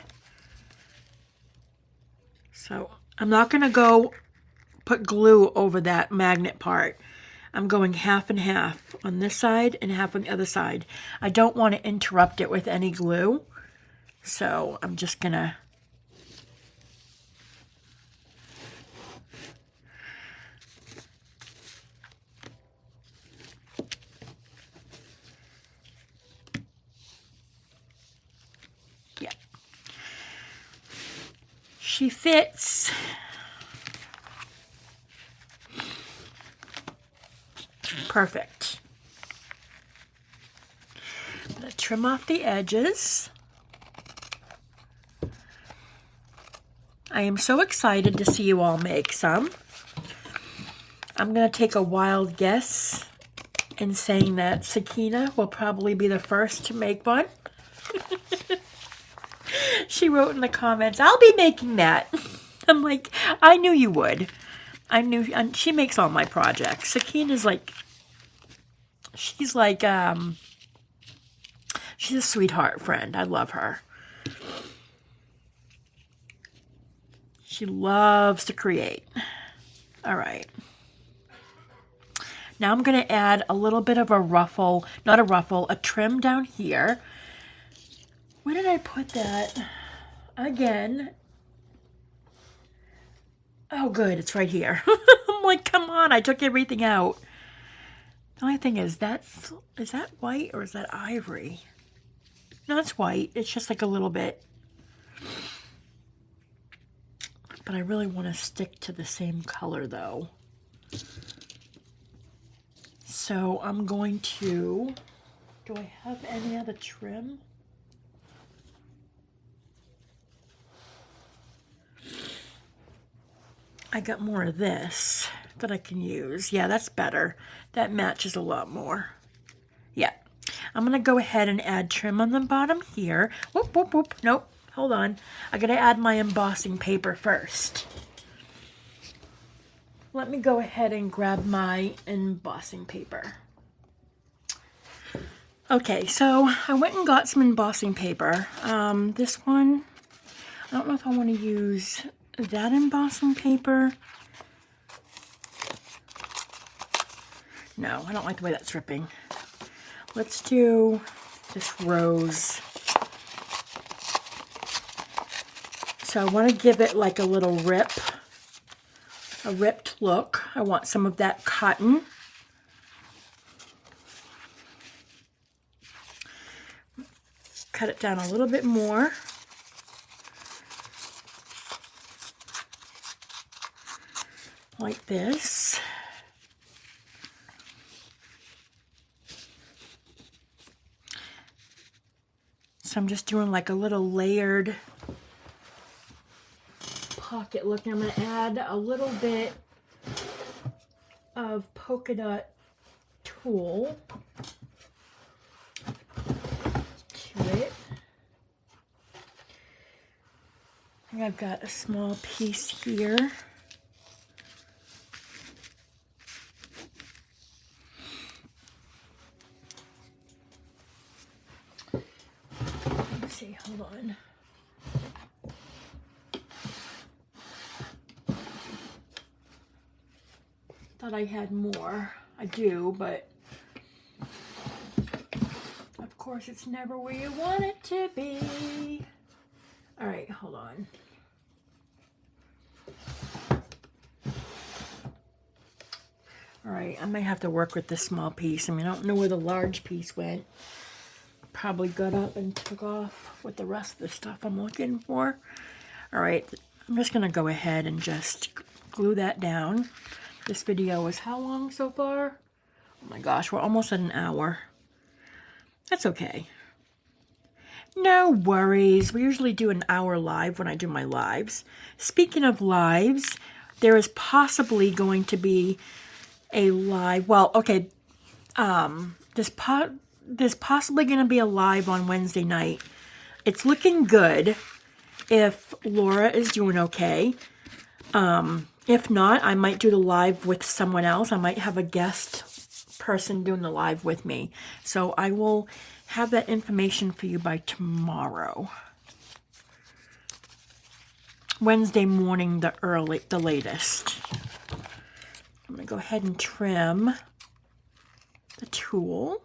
So I'm not going to go put glue over that magnet part. I'm going half and half on this side and half on the other side. I don't want to interrupt it with any glue. So I'm just going to she fits. Perfect. I'm going to trim off the edges. I am so excited to see you all make some. I'm going to take a wild guess in saying that Sakina will probably be the first to make one. She wrote in the comments, I'll be making that. I'm like, I knew you would. I knew, and she makes all my projects. Sakina's like, she's like, she's a sweetheart friend. I love her. She loves to create. All right. Now I'm going to add a little bit of a ruffle, not a ruffle, a trim down here. Where did I put that? Again. Oh, good. It's right here. I'm like, come on. I took everything out. The only thing is that white or is that ivory? No, it's white. It's just like a little bit. But I really want to stick to the same color though. So I'm going to, do I have any other trim? I got more of this that I can use. Yeah, that's better. That matches a lot more. Yeah. I'm going to go ahead and add trim on the bottom here. Whoop, whoop, whoop. Nope. Hold on. I got to add my embossing paper first. Let me go ahead and grab my embossing paper. Okay, so I went and got some embossing paper. This one, I don't know if I want to use that embossing paper. No, I don't like the way that's dripping. Let's do this rose. So I want to give it like a little rip, a ripped look. I want some of that cotton. Cut it down a little bit more. Like this. So I'm just doing like a little layered pocket look. I'm going to add a little bit of polka dot tulle to it. I think I've got a small piece here. Let's see, hold on. Thought I had more. I do, but of course it's never where you want it to be. All right, hold on. All right, I might have to work with this small piece. I mean, I don't know where the large piece went. Probably got up and took off with the rest of the stuff I'm looking for. All right, I'm just gonna go ahead and just glue that down. This video is how long so far? Oh my gosh, we're almost at an hour. That's okay. No worries. We usually do an hour live when I do my lives. Speaking of lives, there is possibly going to be a live, well, okay, there's possibly going to be a live on Wednesday night. It's looking good if Laura is doing okay. If not, I might do the live with someone else. I might have a guest person doing the live with me. So I will have that information for you by tomorrow. Wednesday morning, the latest. I'm going to go ahead and trim the tulle.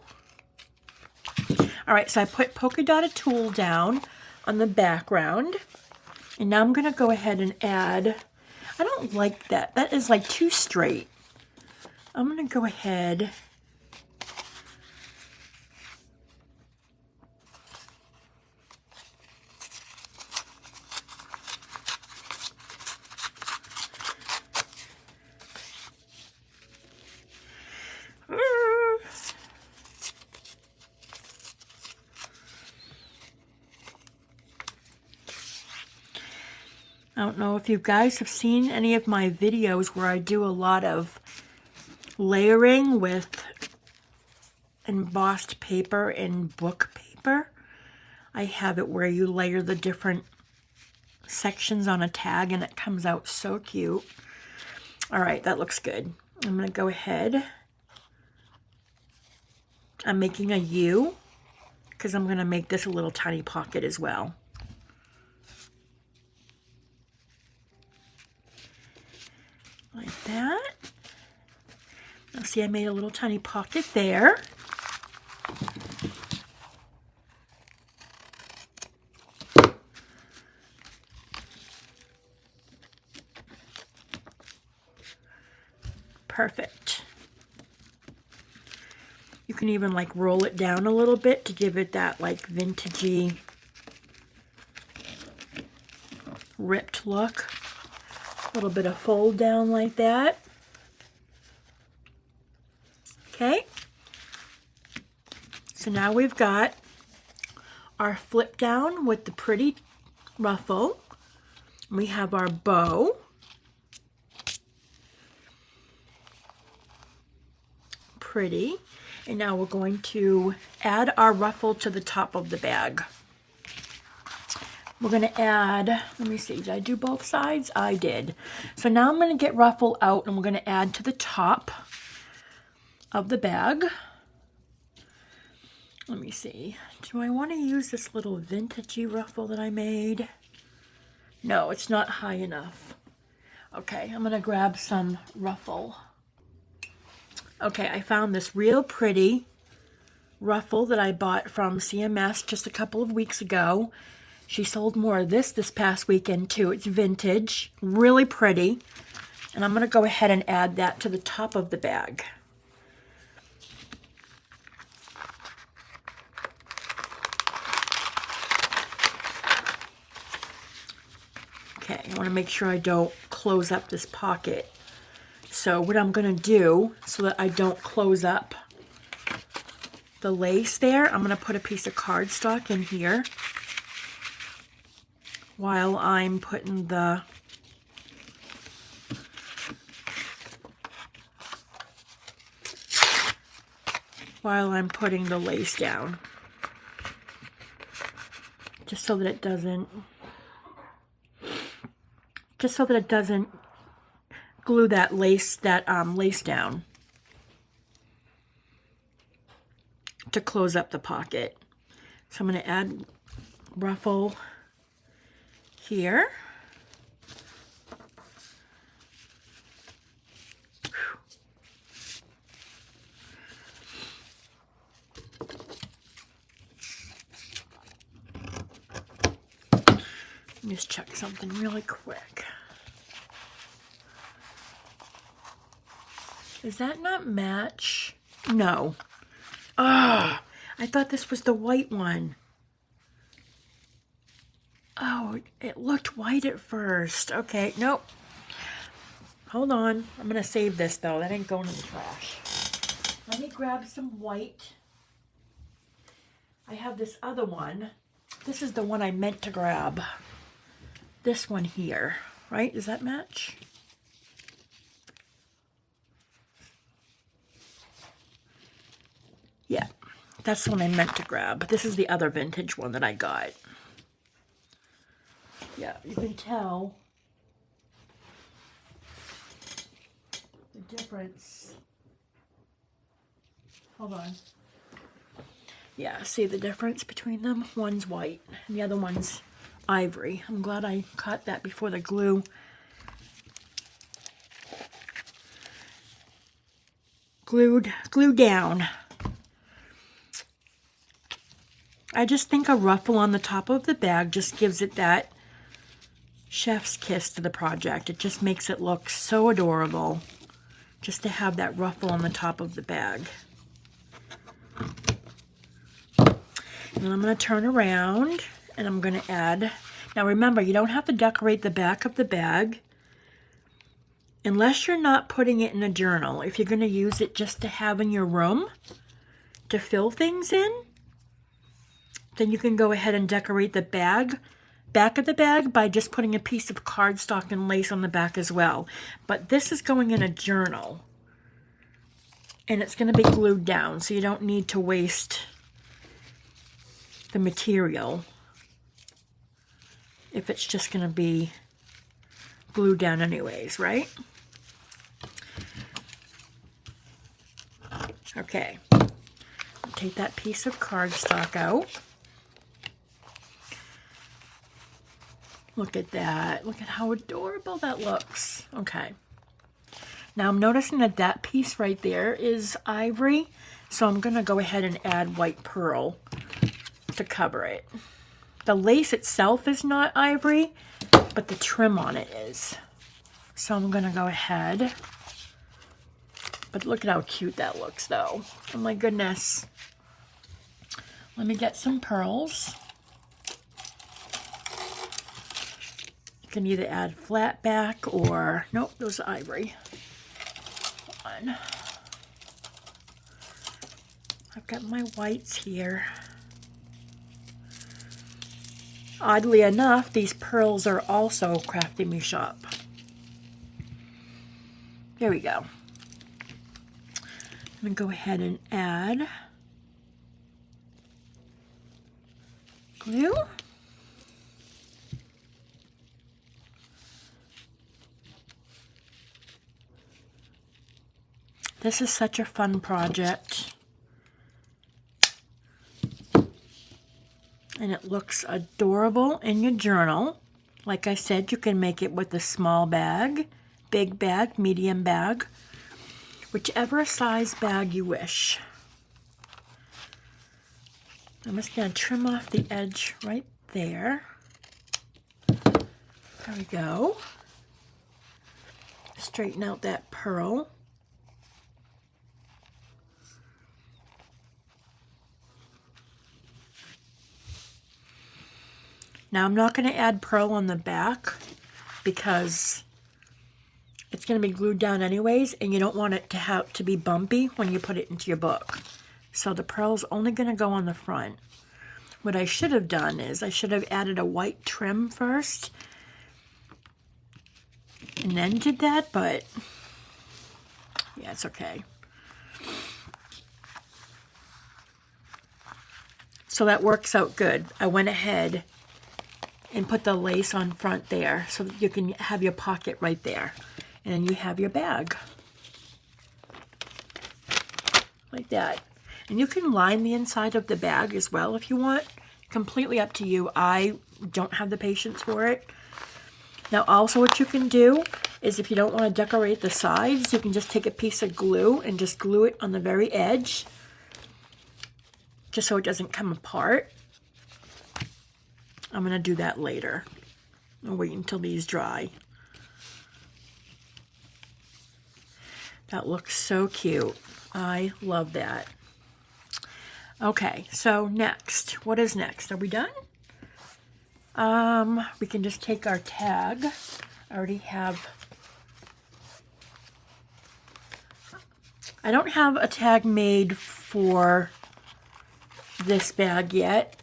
All right, so I put polka dotted tulle down on the background. And now I'm going to go ahead and add, I don't like that. That is like too straight. I'm going to go ahead I don't know if you guys have seen any of my videos where I do a lot of layering with embossed paper and book paper. I have it where you layer the different sections on a tag and it comes out so cute. All right, that looks good. I'm going to go ahead. I'm making a U because I'm going to make this a little tiny pocket as well. Like that. Now see, I made a little tiny pocket there. Perfect. You can even like roll it down a little bit to give it that like vintagey ripped look. A little bit of fold down like that. Okay. So now we've got our flip down with the pretty ruffle. We have our bow. Pretty. And now we're going to add our ruffle to the top of the bag. We're going to add, let me see, did I do both sides? I did. So now I'm going to get ruffle out and we're going to add to the top of the bag. Let me see. Do I want to use this little vintagey ruffle that I made? No, it's not high enough. Okay, I'm going to grab some ruffle. Okay, I found this real pretty ruffle that I bought from CMS just a couple of weeks ago. She sold more of this past weekend too. It's vintage, really pretty. And I'm going to go ahead and add that to the top of the bag. Okay, I want to make sure I don't close up this pocket. So what I'm going to do, so that I don't close up the lace there, I'm going to put a piece of cardstock in here while I'm putting the lace down. Just so that it doesn't glue that lace down to close up the pocket. So I'm going to add ruffle here. Let me just check something really quick. Does that not match? No. Ah, I thought this was the white one. Oh, it looked white at first. Okay, nope. Hold on. I'm going to save this, though. That ain't going in the trash. Let me grab some white. I have this other one. This is the one I meant to grab. This one here, right? Does that match? Yeah, that's the one I meant to grab. This is the other vintage one that I got. Yeah, you can tell the difference. Hold on. Yeah, see the difference between them? One's white and the other one's ivory. I'm glad I caught that before the glue glued down. I just think a ruffle on the top of the bag just gives it that chef's kiss to the project. It just makes it look so adorable just to have that ruffle on the top of the bag. And then I'm going to turn around and I'm going to add, now remember, you don't have to decorate the back of the bag unless you're not putting it in a journal. If you're going to use it just to have in your room to fill things in, then you can go ahead and decorate the back of the bag by just putting a piece of cardstock and lace on the back as well. But this is going in a journal and it's going to be glued down, so you don't need to waste the material if it's just going to be glued down anyways, right? Okay, take that piece of cardstock out. Look at that. Look at how adorable that looks. Okay. Now I'm noticing that that piece right there is ivory, so I'm going to go ahead and add white pearl to cover it. The lace itself is not ivory, but the trim on it is. So I'm going to go ahead. But look at how cute that looks though. Oh my goodness. Let me get some pearls. You can either add flat back or, nope, those are ivory. Hold on. I've got my whites here. Oddly enough, these pearls are also Crafty Me Shop. There we go. I'm going to go ahead and add glue. This is such a fun project. And it looks adorable in your journal. Like I said, you can make it with a small bag, big bag, medium bag, whichever size bag you wish. I'm just going to trim off the edge right there. There we go. Straighten out that pearl. Now I'm not going to add pearl on the back because it's going to be glued down anyways, and you don't want it to have to be bumpy when you put it into your book. So the pearl's only going to go on the front. What I should have done is I should have added a white trim first and then did that, but yeah, it's okay. So that works out good. I went ahead and put the lace on front there so that you can have your pocket right there. And then you have your bag. Like that. And you can line the inside of the bag as well if you want. Completely up to you. I don't have the patience for it. Now also what you can do is if you don't want to decorate the sides, you can just take a piece of glue and just glue it on the very edge. Just so it doesn't come apart. I'm going to do that later. I'll wait until these dry. That looks so cute. I love that. Okay, so next. What is next? Are we done? We can just take our tag. I already have... I don't have a tag made for this bag yet.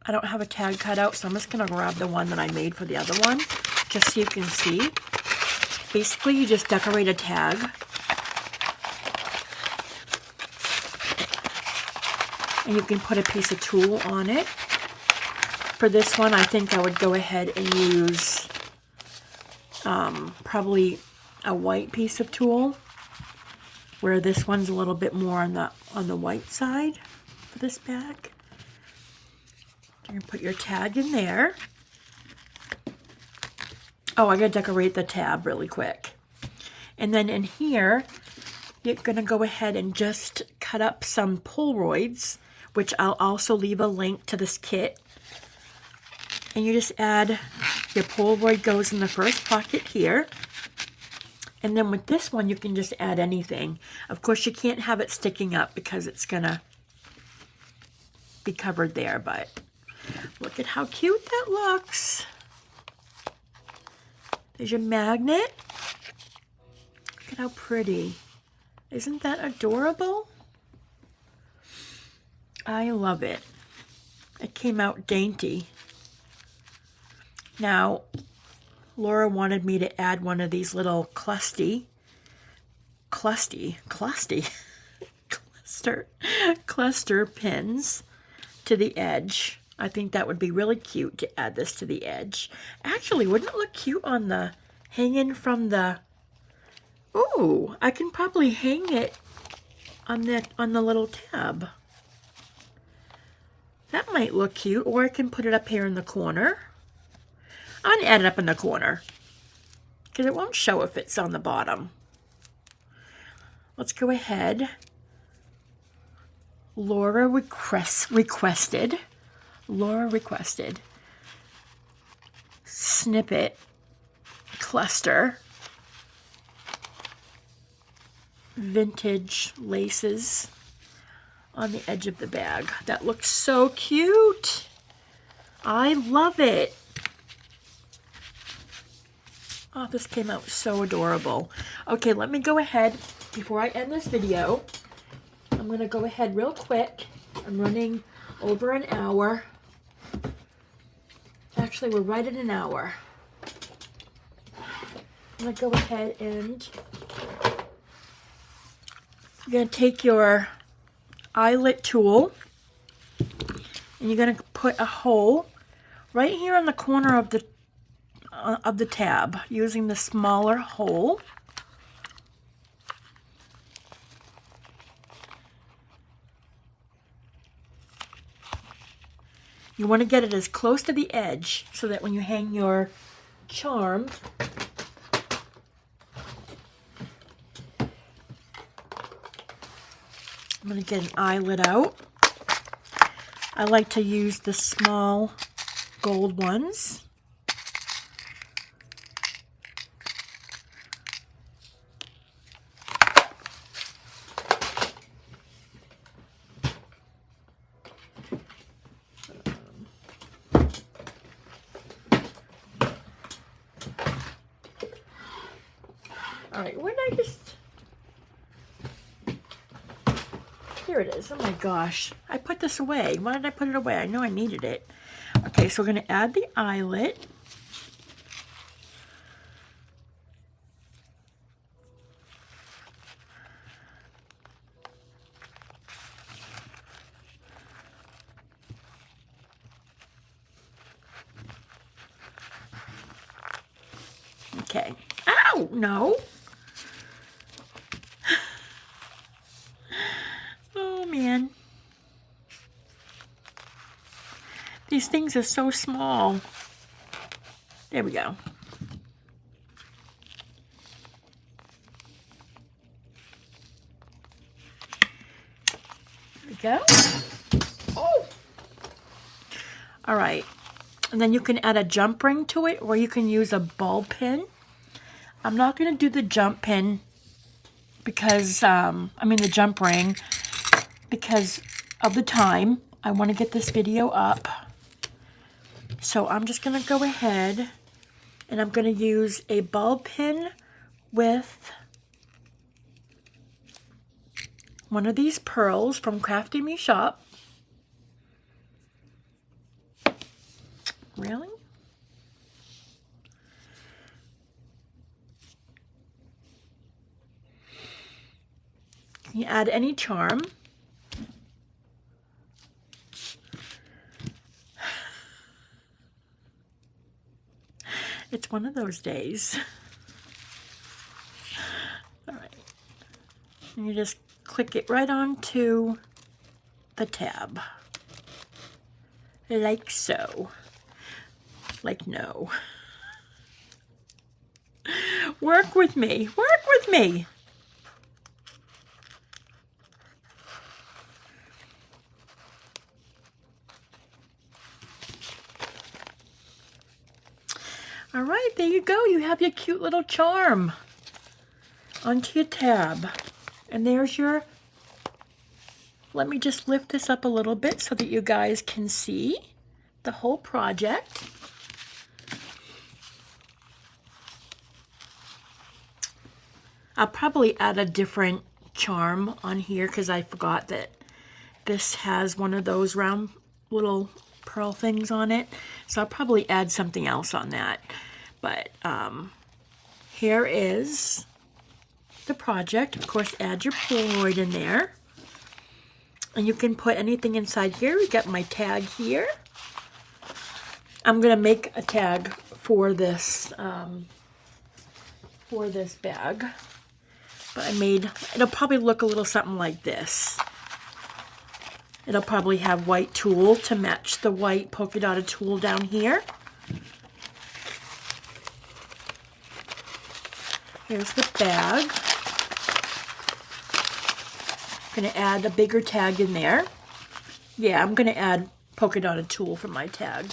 I don't have a tag cut out, so I'm just going to grab the one that I made for the other one, just so you can see. Basically, you just decorate a tag. And you can put a piece of tulle on it. For this one, I think I would go ahead and use probably a white piece of tulle, where this one's a little bit more on the white side for this bag. You're going to put your tag in there. Oh, I got to decorate the tab really quick. And then in here, you're going to go ahead and just cut up some Polaroids, which I'll also leave a link to this kit. And you just add, your Polaroid goes in the first pocket here. And then with this one, you can just add anything. Of course, you can't have it sticking up because it's going to be covered there, but look at how cute that looks. There's your magnet. Look at how pretty. Isn't that adorable? I love it. It came out dainty. Now, Laura wanted me to add one of these little cluster pins to the edge. I think that would be really cute to add this to the edge. Actually, wouldn't it look cute on the hanging from the... Ooh, I can probably hang it on the little tab. That might look cute, or I can put it up here in the corner. I'm going to add it up in the corner because it won't show if it's on the bottom. Let's go ahead. Laura requested snippet cluster vintage laces on the edge of the bag. That looks so cute. I love it. Oh, this came out so adorable. Okay, let me go ahead before I end this video. I'm going to go ahead real quick. I'm running over an hour. Actually, we're right at an hour. I'm going to go ahead and you're going to take your eyelet tool and you're going to put a hole right here on the corner of the tab using the smaller hole. You want to get it as close to the edge so that when you hang your charm, I'm going to get an eyelet out. I like to use the small gold ones. All right, where did I just... Here it is. Oh my gosh. I put this away. Why did I put it away? I know I needed it. Okay, so we're going to add the eyelet. Okay. Ow! No. Oh, man. These things are so small. There we go. There we go. Oh! All right. And then you can add a jump ring to it, or you can use a ball pin. I'm not going to do the jump pin because, the jump ring, because of the time. I want to get this video up. So I'm just going to go ahead and I'm going to use a ball pin with one of these pearls from Crafty Me Shop. Really? You add any charm. It's one of those days. All right. And you just click it right onto the tab. Like so. Like no. Work with me. Work with me. All right, there you go. You have your cute little charm onto your tab. And there's your, let me just lift this up a little bit so that you guys can see the whole project. I'll probably add a different charm on here because I forgot that this has one of those round little pearl things on it. So I'll probably add something else on that. But here is the project. Of course, add your Polaroid in there. And you can put anything inside here. We got my tag here. I'm going to make a tag for this bag. But I made, it'll probably look a little something like this. It'll probably have white tulle to match the white polka dotted tulle down here. Here's the bag. I'm going to add a bigger tag in there. Yeah, I'm going to add polka dotted tulle for my tag.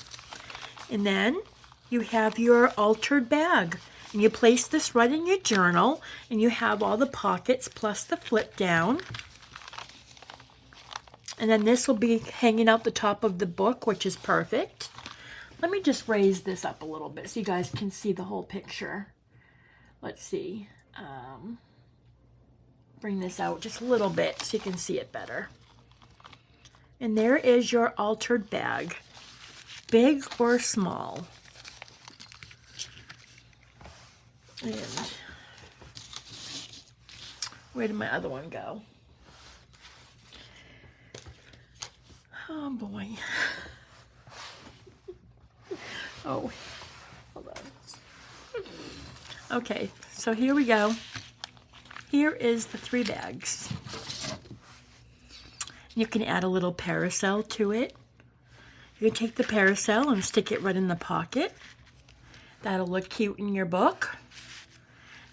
And then you have your altered bag. And you place this right in your journal, and you have all the pockets plus the flip down. And then this will be hanging out the top of the book, which is perfect. Let me just raise this up a little bit so you guys can see the whole picture. Let's see. Bring this out just a little bit so you can see it better. And there is your altered bag. Big or small. And where did my other one go? Oh boy. Oh, hold on. Okay, so here we go. Here is the 3 bags. You can add a little parasol to it. You can take the parasol and stick it right in the pocket. That'll look cute in your book.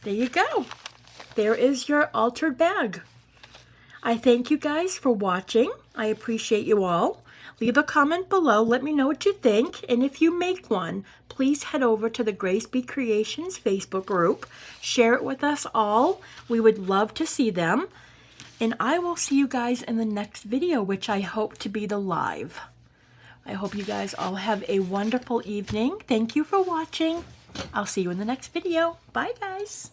There you go. There is your altered bag. I thank you guys for watching. I appreciate you all. Leave a comment below. Let me know what you think. And if you make one, please head over to the Grace Be Creations Facebook group. Share it with us all. We would love to see them. And I will see you guys in the next video, which I hope to be the live. I hope you guys all have a wonderful evening. Thank you for watching. I'll see you in the next video. Bye, guys.